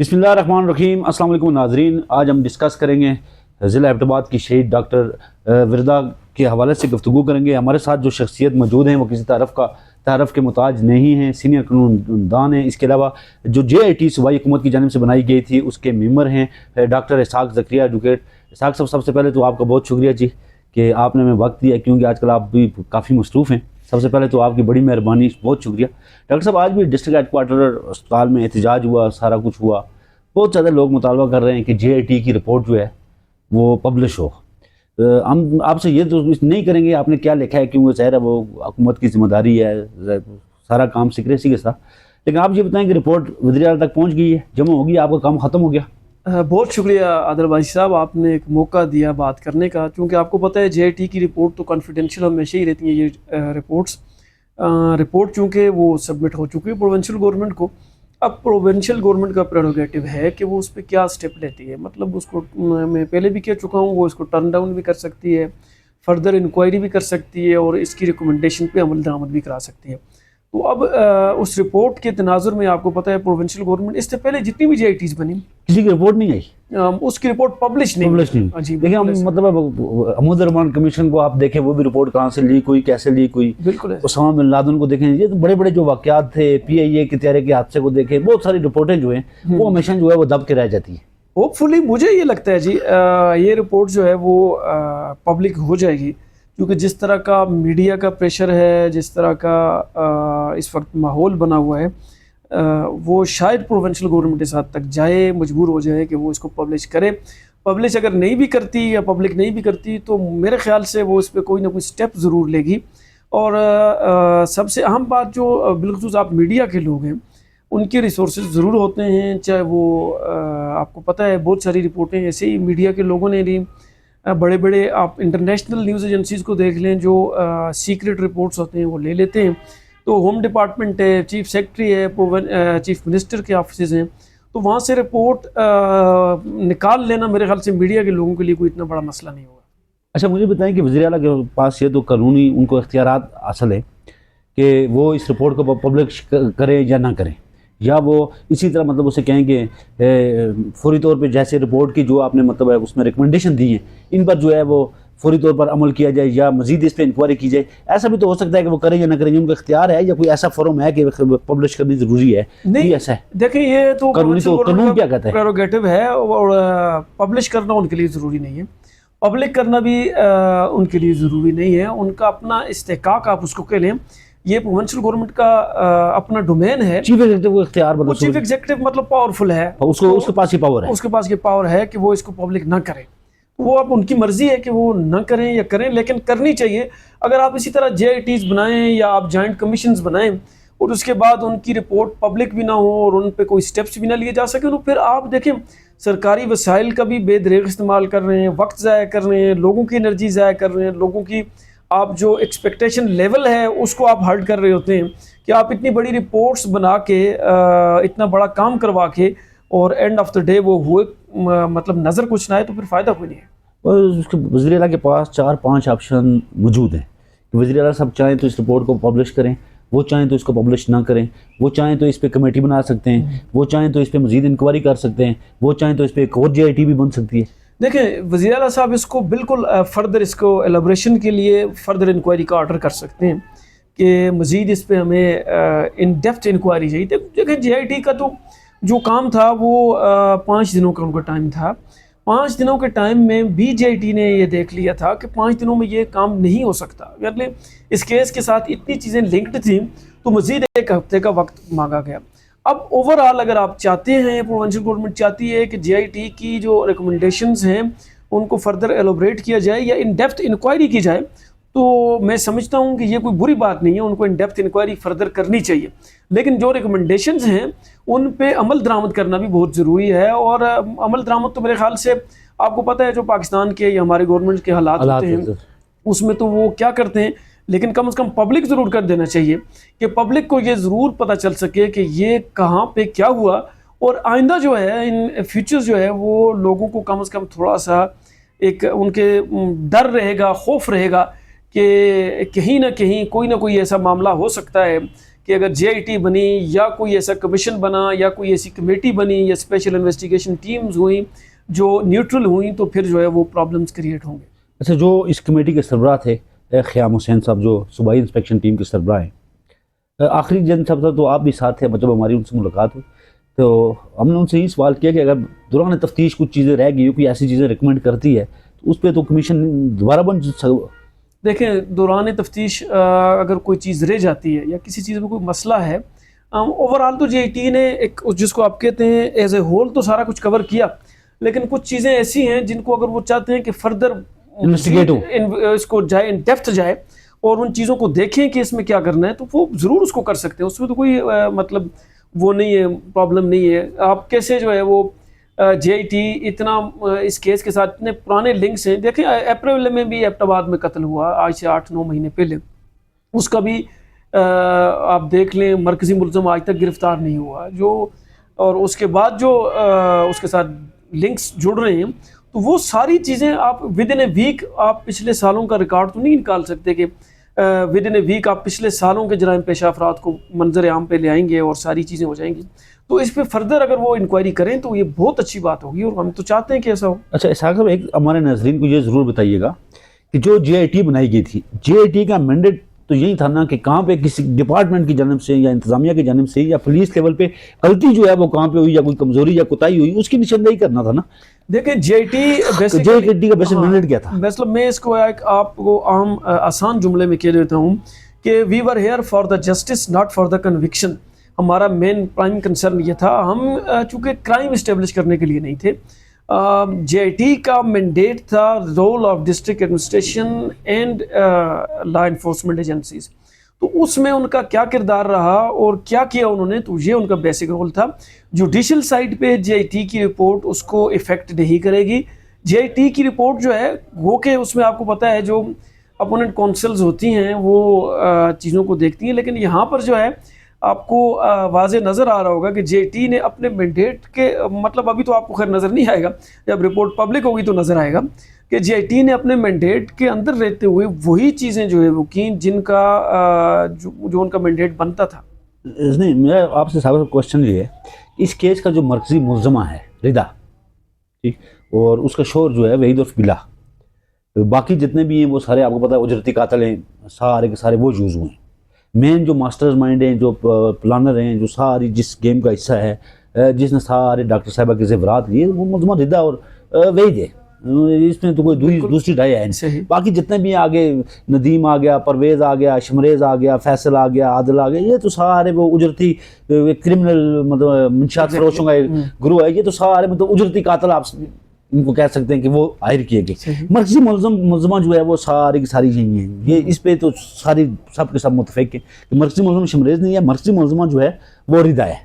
बिस्मिल्लाहिर्रहमानिर्रहीम। अस्सलाम वालेकुम नाज़रीन, आज हम डिस्कस करेंगे ज़िला एबटाबाद की शहीद डॉक्टर विरदा के हवाले से गुफ्तगू करेंगे। हमारे साथ जो शख्सियत मौजूद हैं वो किसी तारफ़ के मुताज नहीं हैं, सीनियर कानूनदान हैं। इसके अलावा जो JIT सूबाई हुकूमत की जानिब से बनाई गई थी उसके मेंबर हैं डॉक्टर इसहाक ज़करिया एडवोकेट। इसहाक साहब, सबसे पहले तो आपका बहुत शुक्रिया जी कि आपने हमें वक्त दिया, क्योंकि आजकल आप भी काफ़ी मसरूफ़ हैं। सबसे पहले तो आपकी बड़ी मेहरबानी, बहुत शुक्रिया। डॉक्टर साहब, आज भी डिस्ट्रिक्ट हेडक्वार्टर अस्पताल में एहतजाज हुआ, सारा कुछ हुआ। बहुत ज़्यादा लोग मुतालबा कर रहे हैं कि JIT की रिपोर्ट जो है वो पब्लिश हो। हम आपसे ये तो नहीं करेंगे आपने क्या लिखा है, क्योंकि ज़ाहिर है वो हुकूमत की जिम्मेदारी है, सारा काम सीक्रेसी के साथ। लेकिन आप ये बताएं कि रिपोर्ट वज़ीर-ए-आला तक पहुँच गई है, जमा होगी, आपका काम ख़त्म हो गया? बहुत शुक्रिया आदिल भाई साहब, आपने एक मौका दिया बात करने का। क्योंकि आपको पता है JIT की रिपोर्ट तो कॉन्फिडेंशियल हमेशा ही रहती है। ये रिपोर्ट चूँकि वो सबमिट हो चुकी है प्रोविंशियल गवर्नमेंट को, अब प्रोविंशियल गवर्नमेंट का प्रेरोगेटिव है कि वो उस पर क्या स्टेप लेती है। मतलब उसको मैं पहले भी कह चुका हूँ, वो इसको टर्न डाउन भी कर सकती है, फर्दर इंक्वायरी भी कर सकती है और इसकी रिकमेंडेशन पे अमल दरामद भी करा सकती है। तो अब उस रिपोर्ट के तनाजुर में आपको पता है प्रोविंशियल गवर्नमेंट, इससे पहले जितनी भी JITs बनी किसी की रिपोर्ट नहीं आई, उसकी रिपोर्ट पब्लिश नहीं। देखिए, हम मतलब अहमद रहमान कमीशन को आप देखें, वो भी रिपोर्ट कहाँ से लीक हुई, कैसे लीक हुई। बिल्कुल। उसामा बिन लादेन को देखें, ये तो बड़े बड़े जो वाक़यात थे, PIA के त्यारे के हादसे को देखें, बहुत सारी रिपोर्टें जो हैं वो हमेशा जो है वो दब के रह जाती है। होपफुली मुझे ये लगता है जी, ये रिपोर्ट जो है वो पब्लिक हो जाएगी, क्योंकि जिस तरह का मीडिया का प्रेशर है, जिस तरह का इस वक्त माहौल बना हुआ है, वो शायद प्रोविंशियल गवर्नमेंट इस हद तक जाए, मजबूर हो जाए कि वो इसको पब्लिश करे। पब्लिश अगर नहीं भी करती या पब्लिक नहीं भी करती तो मेरे ख्याल से वो इस पर कोई ना कोई स्टेप ज़रूर लेगी। और सबसे अहम बात, जो बिलखुसूस आप मीडिया के लोग हैं, उनके रिसोर्सेज ज़रूर होते हैं। चाहे वो आपको पता है बहुत सारी रिपोर्टें ऐसे ही मीडिया के लोगों ने ली, बड़े बड़े आप इंटरनेशनल न्यूज़ एजेंसीज़ को देख लें, जो सीक्रेट रिपोर्ट्स होते हैं वो ले लेते हैं। तो होम डिपार्टमेंट है, चीफ सेक्रेटरी है, चीफ मिनिस्टर के ऑफिस हैं, तो वहाँ से रिपोर्ट निकाल लेना मेरे ख्याल से मीडिया के लोगों के लिए कोई इतना बड़ा मसला नहीं होगा। अच्छा, मुझे बताएं कि वज़ीर-ए-आला के पास ये तो कानूनी उनको इख्तियारात हासिल है कि वो इस रिपोर्ट को पब्लिश करें या ना करें, या वो इसी तरह मतलब उसे कहें कि फौरी तौर पे जैसे रिपोर्ट की जो आपने मतलब है उसमें रिकमेंडेशन दी है, इन पर जो है वो फौरी तौर पर अमल किया जाए या मजीद इस पर इंक्वायरी की जाए। ऐसा भी तो हो सकता है कि वो करें या ना करें, उनका इख्तियार है, या कोई ऐसा फोरम है कि पब्लिश करनी ज़रूरी है? नहीं, ऐसा है? देखिए, ये तो कानून क्या कहता है, प्रेरोगेटिव है, और पब्लिश करना उनके लिए ज़रूरी नहीं है, पब्लिक करना भी उनके लिए ज़रूरी नहीं है। उनका अपना इस्तेहकाक आप उसको कह लें, ये प्रोविंशियल गवर्नमेंट का अपना डोमेन है। चीफ एग्जीक्यूटिव को इख्तियार, मतलब चीफ एग्जीक्यूटिव मतलब पावरफुल है, उसके पास ये पावर है, उसके पास ये पावर है कि वो इसको पब्लिक ना करे। वो अब उनकी मर्जी है कि वो ना करें या करें, लेकिन करनी चाहिए। अगर आप इसी तरह JITs बनाएं या आप जॉइंट कमीशंस बनाएं और उसके बाद उनकी रिपोर्ट पब्लिक भी ना हो और उन पे कोई स्टेप्स भी ना लिए जा सके, तो फिर आप देखें सरकारी वसाइल का भी बेदरेग इस्तेमाल कर रहे हैं, वक्त ज़ाया कर रहे हैं, लोगों की एनर्जी ज़ाया कर रहे हैं, लोगों की आप जो एक्सपेक्टेशन लेवल है उसको आप हर्ट कर रहे होते हैं कि आप इतनी बड़ी रिपोर्ट्स बना के इतना बड़ा काम करवा के और एंड ऑफ द डे वो हुए मतलब नज़र कुछ ना आए, तो फिर फ़ायदा कोई नहीं है। और उसके वज़ीर-ए-आला के पास 4-5 ऑप्शन मौजूद हैं कि वज़ीर-ए-आला साहब चाहें तो इस रिपोर्ट को पब्लिश करें, वो चाहें तो इसको पब्लिश ना करें, वो चाहें तो इस पर कमेटी बना सकते हैं, वो चाहें तो इस पर मज़ीद इंक्वायरी कर सकते हैं, वो चाहें तो इस पर एक और JIT भी बन सकती है। देखिए, वज़ीर-ए-आला साहब इसको बिल्कुल फर्दर इसको एलाबोरेशन के लिए फर्दर इंक्वायरी का ऑर्डर कर सकते हैं कि मज़ीद इस पर हमें इन डेप्थ इंक्वायरी चाहिए। देखिए, JIT का तो जो काम था वो 5 दिनों का उनका टाइम था। 5 दिनों के टाइम में भी JIT ने ये देख लिया था कि 5 दिनों में ये काम नहीं हो सकता। मतलब इस केस के साथ इतनी चीज़ें लिंक्ड थी, तो मज़ीद 1 हफ्ते का वक्त मांगा गया। अब ओवरऑल अगर आप चाहते हैं, प्रोविंशियल गवर्नमेंट चाहती है कि JIT की जो रिकमेंडेशंस हैं उनको फर्दर एलोबरेट किया जाए या इन डेप्थ इंक्वायरी की जाए, तो मैं समझता हूं कि ये कोई बुरी बात नहीं है, उनको इन डेप्थ इंक्वायरी फर्दर करनी चाहिए। लेकिन जो रिकमेंडेशंस हैं उन पे अमल दरामद करना भी बहुत ज़रूरी है। और अमल दरामद तो मेरे ख्याल से आपको पता है जो पाकिस्तान के या हमारे गवर्नमेंट के हालात होते हैं उसमें तो वो क्या करते हैं, लेकिन कम से कम पब्लिक ज़रूर कर देना चाहिए कि पब्लिक को ये ज़रूर पता चल सके कि ये कहाँ पे क्या हुआ, और आइंदा जो है इन फ्यूचर्स जो है वो लोगों को कम से कम थोड़ा सा एक उनके डर रहेगा, खौफ रहेगा कि कहीं ना कहीं कोई ना कोई ऐसा मामला हो सकता है कि अगर JIT बनी या कोई ऐसा कमीशन बना या कोई ऐसी कमेटी बनी या स्पेशल इन्वेस्टिगेशन टीम्स हुई जो न्यूट्रल हुई, तो फिर जो है वो प्रॉब्लम्स क्रिएट होंगे। अच्छा, जो इस कमेटी के सरबराह थे ख़याम हुसैन साहब, जो सूबाई इंस्पेक्शन टीम के सरबराह हैं, आखिरी जन सब था तो आप भी साथ थे, मतलब हमारी उनसे मुलाकात हुई तो हमने उनसे यही सवाल किया कि अगर दौरान तफ्तीश कुछ चीज़ें रह गई, कोई ऐसी चीज़ें रिकमेंड करती है तो उस पर तो कमीशन दोबारा बन। देखें, दौरान तफ्तीश अगर कोई चीज़ रह जाती है या किसी चीज़ में कोई मसला है, ओवरऑल तो JIT ने एक जिसको आप कहते हैं एज ए होल तो सारा कुछ कवर किया, लेकिन कुछ चीज़ें ऐसी हैं जिनको अगर वो चाहते हैं कि फर्दर इन्वेस्टिगेट हो, इसको जाए, इन डेप्थ जाए और उन चीज़ों को देखें कि इसमें क्या करना है, तो वो ज़रूर उसको कर सकते हैं। उसमें तो कोई मतलब वो नहीं है, प्रॉब्लम नहीं है। आप कैसे जो है वो JIT इतना इस केस के साथ इतने पुराने लिंक्स हैं। देखें, अप्रैल में भी एबटाबाद में कत्ल हुआ, आज से 8-9 महीने पहले, उसका भी आप देख लें, मरकज़ी मुलज़म आज तक गिरफ़्तार नहीं हुआ जो, और उसके बाद जो उसके साथ लिंक्स जुड़ रहे हैं, तो वो सारी चीज़ें आप विद इन ए वीक, आप पिछले सालों का रिकॉर्ड तो नहीं निकाल सकते कि विद इन ए वीक आप पिछले सालों के जराइम पेशा अफराद को मंजर आम पे ले आएंगे और सारी चीज़ें हो जाएंगी। तो इस पे फर्दर अगर वो इंक्वायरी करें तो ये बहुत अच्छी बात होगी और हम तो चाहते हैं कि ऐसा हो। अच्छा इसहाक साहब, एक हमारे नाज़रीन को ये ज़रूर बताइएगा कि जो JIT बनाई गई थी, JIT का मैंडेट तो यही था ना कि कहाँ पे किसी डिपार्टमेंट की जानिब से या इंतजामिया की जानिब से या पुलिस लेवल पे गलती जो है वो कहाँ पे हुई या कोई कमजोरी या कोताही हुई, उसकी निशानदेही करना था ना। देखिए, JIT JIT का बेसिक मैंडेट क्या था? मतलब मैं इसको एक आपको आम आसान जुमले में कह देता हूँ कि we were here for the justice not for the conviction. हमारा मेन प्राइम कंसर्न ये था, हम चूँकि क्राइम इस्टेब्लिश करने के लिए नहीं थे। JIT का मैंडेट था role of district administration and law enforcement agencies. तो उसमें उनका क्या किरदार रहा और क्या किया उन्होंने, तो ये उनका बेसिक रोल था। जुडिशल साइड पे JIT की रिपोर्ट उसको इफ़ेक्ट नहीं करेगी। JIT की रिपोर्ट जो है वो के उसमें आपको पता है जो अपोनेंट काउंसिल्स होती हैं वो चीज़ों को देखती हैं, लेकिन यहाँ पर जो है आपको वाज़े नज़र आ रहा होगा कि JIT ने अपने मैंडेट के मतलब अभी तो आपको खैर नज़र नहीं आएगा, जब रिपोर्ट पब्लिक होगी तो नज़र आएगा कि JIT ने अपने मैंडेट के अंदर रहते हुए वही चीज़ें जो है वो की जिनका जो उनका मैंडेट बनता था। नहीं, मेरा आपसे सवाल क्वेश्चन ये है, इस केस का जो मरकजी मुलज़मा है रिदा, ठीक, और उसका शोर जो है वहीद उर्फ बिला, बाकी जितने भी हैं वो सारे आपको पता है उजरती कातिल हैं, सारे के सारे वो यूज़ हुए हैं। मेन जो मास्टर्स माइंड हैं, जो प्लानर हैं, जो सारी जिस गेम का हिस्सा है, जिसने सारे डॉक्टर साहबा के ज़ेवरात लिए, वो मुलज़मा रिदा और वहीद है। इसमें तो कोई दूसरी राय है नहीं। बाकी जितने भी आगे नदीम आ गया, परवेज़ आ गया, शमरेज़ आ गया, फैसल आ गया, आदिल आ गया, ये तो सारे वो उजरती क्रिमिनल मतलब मंशात फरोशों का ग्रुप है। ये तो सारे मतलब उजरती कातिल आप इनको कह सकते हैं कि वो हायर किए गए। मरकजी मुलज़मा जो है वो सारी की सारी यही हैं। ये इस पे तो सारी सब के सब मुतफिक हैं कि मरकजी मुलज़मा शमरेज़ नहीं है, मरकजी मुलज़मा जो है वो रिदा है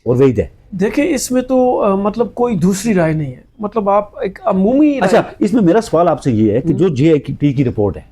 और वहीद है। देखिए, इसमें तो मतलब कोई दूसरी राय नहीं है, मतलब आप एक अमूमी। अच्छा, इसमें मेरा सवाल आपसे ये है कि जो JIT की रिपोर्ट है,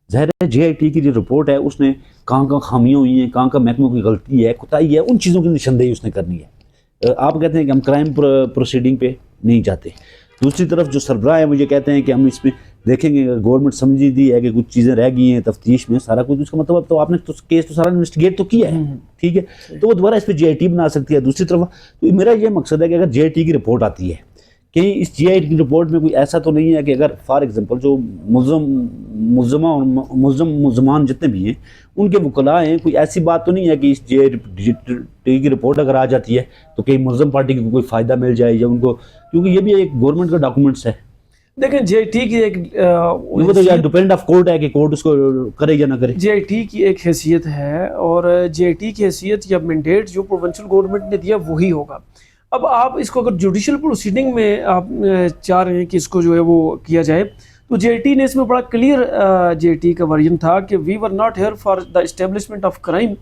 ज़ाहिर है JIT की जो रिपोर्ट है उसने कहाँ कहाँ खामियाँ हुई हैं, कहाँ कहाँ महकमों की गलती है, कोताही है, उन चीज़ों की निशानदेही उसने करनी है। आप कहते हैं कि हम क्राइम प्रोसीडिंग पे नहीं जाते। दूसरी तरफ जो सरबराह है मुझे कहते हैं कि हम इसमें देखेंगे, अगर गवर्नमेंट समझ दी है कि कुछ चीज़ें रह गई हैं तफ्तीश में, सारा कुछ, उसका मतलब तो आपने तो केस तो सारा इन्वेस्टिगेट तो किया है, ठीक है, तो वो दोबारा इस पर JIT बना सकती है। दूसरी तरफ तो मेरा ये मकसद है कि अगर JIT की रिपोर्ट आती है, कहीं इस JIT की रिपोर्ट में कोई ऐसा तो नहीं है कि अगर फॉर एग्जांपल जो मुलज़मा और मुलज़मान जितने भी हैं उनके वकला हैं, कोई ऐसी बात तो नहीं है कि इस JIT की रिपोर्ट अगर आ जाती है तो कहीं मुलज़म पार्टी को कोई फ़ायदा मिल जाए या उनको, क्योंकि ये भी एक गवर्नमेंट का डॉक्यूमेंट्स है। देखें, JIT की एक वो तो यार डिपेंड ऑफ कोर्ट है कि कोर्ट उसको करे या ना करे। JIT की एक हैसियत है और JIT की हैसियत या मैंडेट जो प्रोविंशियल गवर्नमेंट ने दिया वही होगा। अब आप इसको अगर जुडिशल प्रोसीडिंग में आप चाह रहे हैं कि इसको जो है वो किया जाए, तो JIT ने इसमें बड़ा क्लियर JIT का वर्जन था कि we were not here for the establishment of crime,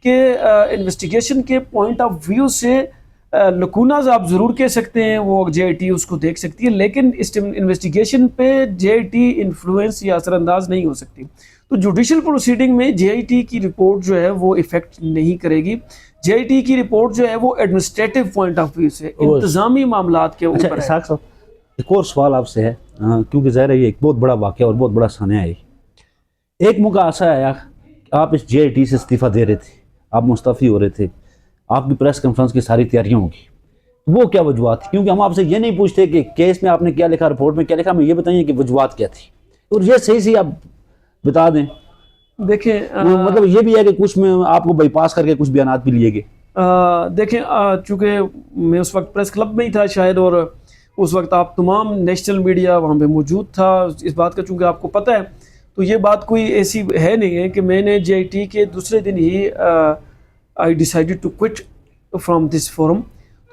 के इन्वेस्टिगेशन के पॉइंट ऑफ व्यू से लकूनाज आप ज़रूर कह सकते हैं, वो JIT उसको देख सकती है, लेकिन इस इन्वेस्टिगेशन पे JIT इन्फ्लुएंस या असरअंदाज नहीं हो सकती। तो जुडिशल प्रोसीडिंग में JIT की रिपोर्ट जो है वो इफ़ेक्ट नहीं करेगी। JIT की रिपोर्ट जो है वो एडमिनिस्ट्रेटिव पॉइंट ऑफ व्यू से इंतजामी मामलात के ऊपर है। अच्छा, एक और सवाल आपसे है, क्योंकि ज़ाहिर है ये एक बहुत बड़ा वाक़या और बहुत बड़ा सान्या है। एक मौका ऐसा आया आप इस JIT से इस्तीफ़ा दे रहे थे, आप मुस्तफ़ी हो रहे थे, आपकी प्रेस कॉन्फ्रेंस की सारी तैयारियां होगी, वो क्या वजूहत थी? क्योंकि हम आपसे ये नहीं पूछते कि केस में आपने क्या लिखा, रिपोर्ट में क्या लिखा, हमें ये बताइए कि वजूहत क्या थी, और ये सही सही आप बता दें। देखें मतलब ये भी है कि कुछ में आपको बाईपास करके कुछ बयानात भी लिए गए। देखें चूँकि मैं उस वक्त प्रेस क्लब में ही था शायद, और उस वक्त आप तमाम नेशनल मीडिया वहाँ पे मौजूद था। इस बात का चूँकि आपको पता है, तो ये बात कोई ऐसी है नहीं है कि मैंने JIT के दूसरे दिन ही I decided to quit from this forum.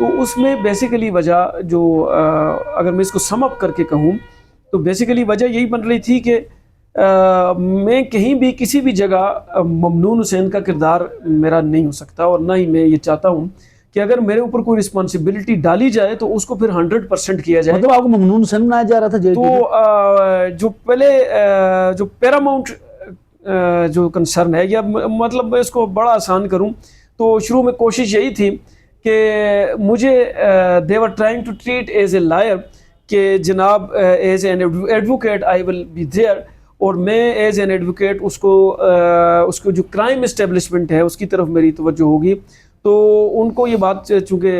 तो उसमें बेसिकली वजह जो अगर मैं इसको सम अप करके कहूँ तो बेसिकली वजह यही बन रही थी कि मैं कहीं भी किसी भी जगह ममनून हुसैन का किरदार मेरा नहीं हो सकता, और ना ही मैं ये चाहता हूँ कि अगर मेरे ऊपर कोई रिस्पॉन्सिबिलिटी डाली जाए तो उसको फिर 100% किया जाए। मतलब आपको ममनून हुसैन बनाया जा रहा था JIT? तो जो पहले जो पैरामाउंट जो कंसर्न है, या मतलब मैं इसको बड़ा आसान करूं तो शुरू में कोशिश यही थी कि मुझे they were trying to treat as a liar, कि जनाब as an advocate I will be there, और मैं एज एन एडवोकेट उसको जो क्राइम इस्टेब्लिशमेंट है उसकी तरफ मेरी तवज्जो होगी। तो उनको ये बात चूँकि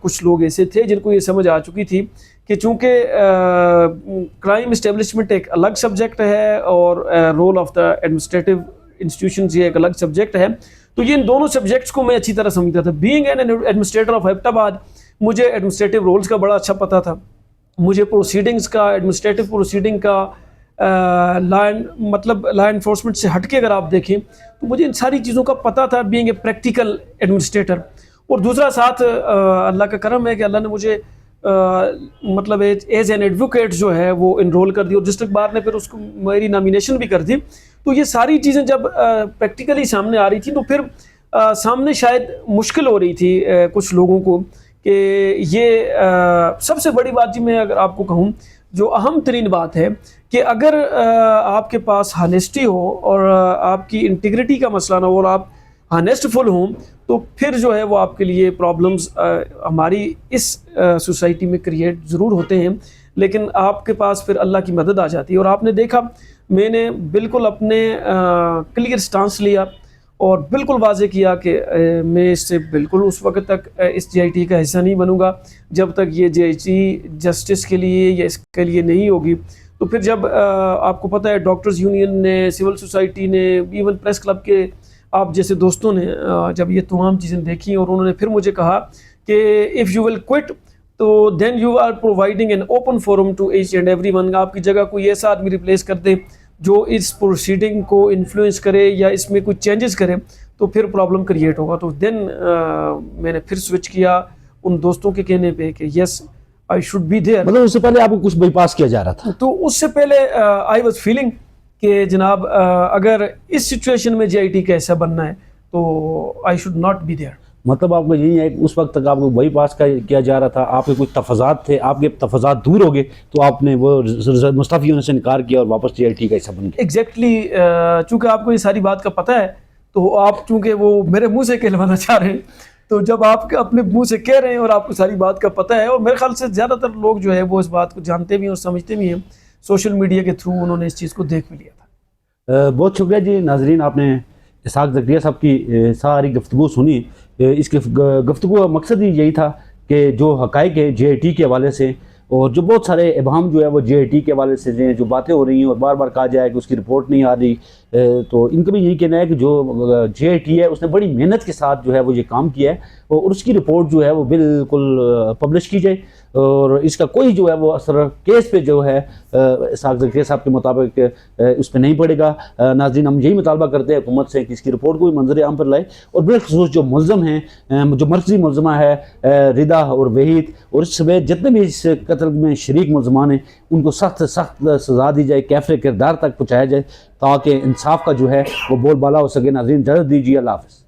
कुछ लोग ऐसे थे जिनको ये समझ आ चुकी थी कि चूँकि क्राइम इस्टेब्लिशमेंट एक अलग सब्जेक्ट है और role of the administrative institutions ये एक अलग सब्जेक्ट है, तो ये इन दोनों सब्जेक्ट्स को मैं अच्छी तरह समझता था। Being an administrator of Abbottabad, मुझे एडमिनिस्ट्रेटिव रोल्स का बड़ा अच्छा पता था, मुझे प्रोसीडिंग्स का, एडमिनिस्ट्रेटिव प्रोसीडिंग का, लॉ एनफोर्समेंट से हटके अगर आप देखें तो मुझे इन सारी चीज़ों का पता था, बीइंग ए प्रैक्टिकल एडमिनिस्ट्रेटर। और दूसरा साथ अल्लाह का करम है कि अल्लाह ने मुझे मतलब एज एन एडवोकेट जो है वो इनरोल कर दी, और डिस्ट्रिक्ट बार ने फिर उसको मेरी नॉमिनेशन भी कर दी। तो ये सारी चीज़ें जब प्रैक्टिकली सामने आ रही थी तो फिर सामने शायद मुश्किल हो रही थी कुछ लोगों को कि ये सबसे बड़ी बात जी मैं अगर आपको कहूँ, जो अहम तरीन बात है कि अगर आपके पास हानेस्टी हो और आपकी इंटीग्रिटी का मसला ना हो और आप हानेस्टफुल हों, तो फिर जो है वो आपके लिए प्रॉब्लम्स हमारी इस सोसाइटी में क्रिएट ज़रूर होते हैं, लेकिन आपके पास फिर अल्लाह की मदद आ जाती है। और आपने देखा मैंने बिल्कुल अपने क्लियर स्टांस लिया और बिल्कुल वाजे किया कि मैं इससे बिल्कुल उस वक्त तक इस JIT का हिस्सा नहीं बनूंगा जब तक ये JIT जस्टिस के लिए या इसके लिए नहीं होगी। तो फिर जब आपको पता है डॉक्टर्स यूनियन ने, सिविल सोसाइटी ने, इवन प्रेस क्लब के आप जैसे दोस्तों ने जब ये तमाम चीज़ें देखी और उन्होंने फिर मुझे कहा कि इफ़ यू विल क्विट तो then you are providing an open forum to each and every one, आपकी जगह कोई ऐसा आदमी रिप्लेस कर दे जो इस प्रोसीडिंग को इन्फ्लुएंस करे या इसमें कुछ चेंजेस करे, तो फिर प्रॉब्लम क्रिएट होगा। तो देन मैंने फिर स्विच किया उन दोस्तों के कहने पे कि yes I should be there. मतलब उससे पहले आपको कुछ बाईपास किया जा रहा था? तो उससे पहले आई वाज फीलिंग कि जनाब अगर इस सिचुएशन में JIT का ऐसा बनना है तो I should not be there. मतलब आपको यही है उस वक्त तक आपको बाईपास किया जा रहा था, आपके कुछ तफाजात थे, आपके तफाजात दूर हो गए तो आपने वो मुस्तफ़ी होने से इनकार किया और वापस JIT का हिस्सा बन गया। एग्जैक्टली चूँकि आपको ये सारी बात का पता है तो आप चूँकि वो मेरे मुंह से कहलवाना चाह रहे हैं, तो जब आप अपने मुंह से कह रहे हैं और आपको सारी बात का पता है, और मेरे ख्याल से ज़्यादातर लोग जो है वो इस बात को जानते भी हैं और समझते भी हैं, सोशल मीडिया के थ्रू उन्होंने इस चीज़ को देख भी लिया था। बहुत शुक्रिया जी। नाजरीन, आपने इसहाक ज़करिया साहब की सारी गुफ्तगू सुनी। इसकी गुफ्तगू का मकसद ही यही था कि जो हक़ाइक़ है JIT के हवाले से और जो बहुत सारे इबाम जो है वो JIT के हवाले से जो बातें हो रही हैं और बार बार कहा जाए कि उसकी रिपोर्ट नहीं आ रही, तो इनका भी यही कहना है कि जो JIT है उसने बड़ी मेहनत के साथ जो है वो ये काम किया है और उसकी रिपोर्ट जो है वो बिल्कुल पब्लिश की जाए और इसका कोई जो है वो असर केस पे जो है इसहाक ज़करिया साहब के मुताबिक उस पर नहीं पड़ेगा। नाज़रीन, हम यही मुतालबा करते हैं हुकूमत से कि इसकी रिपोर्ट को भी मंजर आम पर लाए और बिलखसूस जो मुल्ज़म हैं, जो मरकज़ी मुल्ज़मा है रिदा और वहीद और इस समेत जितने भी इस कत्ल में शरीक मुल्ज़मान हैं उनको सख्त सख्त सज़ा दी जाए, कैफ़रे किरदार तक पहुँचाया जाए ताकि इंसाफ का जो है वो बोलबाला हो सके। नाज़रीन, इजाज़त दीजिए। अल्लाह हाफ़िज़।